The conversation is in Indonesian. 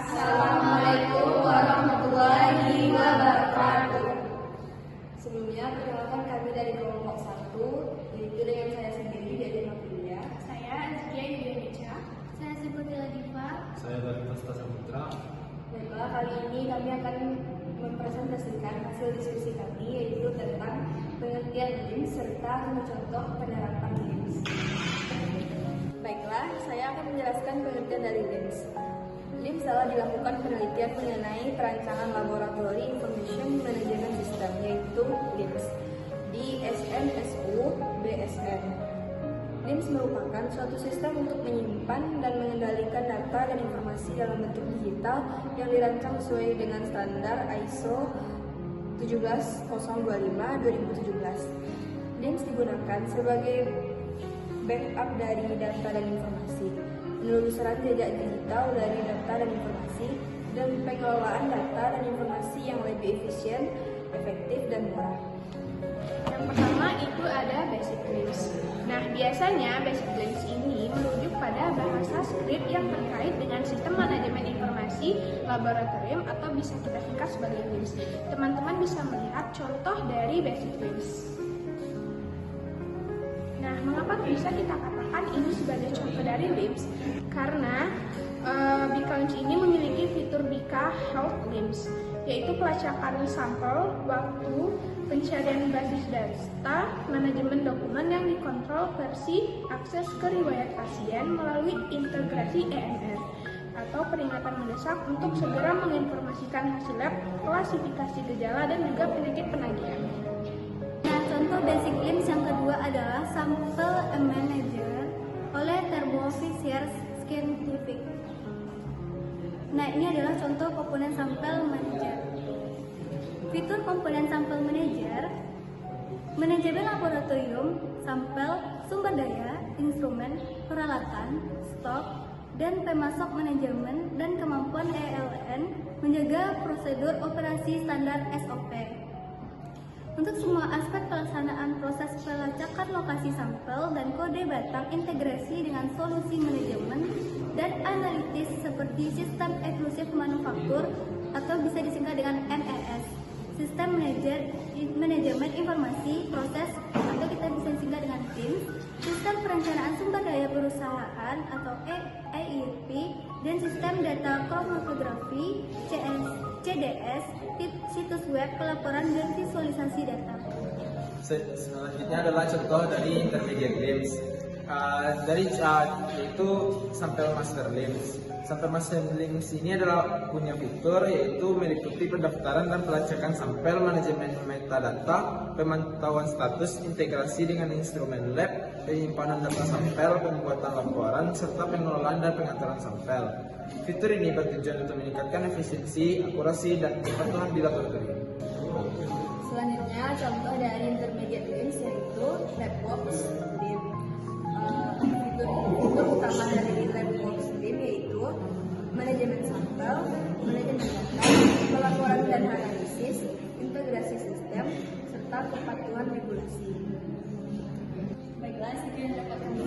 Assalamualaikum warahmatullahi wabarakatuh. Sebelumnya, perkenalkan kami dari kelompok 1, yaitu dengan saya sendiri, Dede Nopilia. Saya Azkia Yulianica. Saya Sebuti Ladifa. Saya dari Pasta Saputra. Baiklah, kali ini kami akan mempresentasikan hasil diskusi kami, yaitu tentang pengertian LIMS serta contoh penerapan LIMS. Baiklah, saya akan menjelaskan pengertian dari LIMS. LIMS telah dilakukan penelitian mengenai perancangan laboratori Information Management System, yaitu LIMS, di SMSU BSN. LIMS merupakan suatu sistem untuk menyimpan dan mengendalikan data dan informasi dalam bentuk digital yang dirancang sesuai dengan standar ISO 17025-2017. LIMS digunakan sebagai backup dari data dan informasi, penelusuran jejak digital dari data dan informasi, dan pengelolaan data dan informasi yang lebih efisien, efektif, dan murah. Yang pertama itu ada Basic LIMS. Nah, biasanya Basic LIMS ini merujuk pada bahasa skrip yang terkait dengan sistem manajemen informasi laboratorium atau bisa kita singkat sebagai LIMS. Teman-teman bisa melihat contoh dari Basic LIMS. Nah, mengapa bisa kita katakan ini sebagai contoh dari LIMS? Karena Bika LIMS ini memiliki fitur Bika Health LIMS, yaitu pelacakan sampel, waktu, pencarian basis data, manajemen dokumen yang dikontrol, versi, akses ke riwayat pasien melalui integrasi EMR, atau peringatan mendesak untuk segera menginformasikan hasil lab, klasifikasi gejala, dan juga penyakit penagihan. Nah, contoh Basic LIMS yang kedua adalah Sample Manager oleh Thermo Fisher Scientific. Nah, ini adalah contoh komponen Sample Manager. Fitur komponen Sample Manager: manajemen laboratorium, sampel, sumber daya, instrumen, peralatan, stok, dan pemasok manajemen dan kemampuan ELN menjaga prosedur operasi standar SOP. Untuk semua aspek pelaksanaan proses pelacakan lokasi sampel dan kode batang integrasi dengan solusi manajemen dan analitis seperti sistem eksklusif manufaktur atau bisa disingkat dengan MES, sistem manajemen informasi proses atau kita bisa singkat dengan SIM, sistem perencanaan sumber daya perusahaan atau EIRP, dan sistem data kromatografi CDS, situs web, pelaporan, dan visualisasi data. Selanjutnya adalah contoh dari Intermediate LIMS. Yaitu Sample Master LIMS. Sample Master LIMS ini adalah punya fitur yaitu meliputi pendaftaran dan pelacakan sampel, manajemen metadata, pemantauan status, integrasi dengan instrumen lab, penyimpanan data sampel, pembuatan laporan, serta pengelolaan dan pengaturan sampel. Fitur ini bertujuan untuk meningkatkan efisiensi, akurasi, dan kepatuhan di laboratorium. Selanjutnya, contoh dari Intermediate LIMS yaitu Labbox LIMS. Fitur utama dari Labbox LIMS yaitu manajemen sampel, manajemen data, pelaporan dan analisis, integrasi sistem, serta kepatuhan regulasi. Baiklah, sekian dapat kami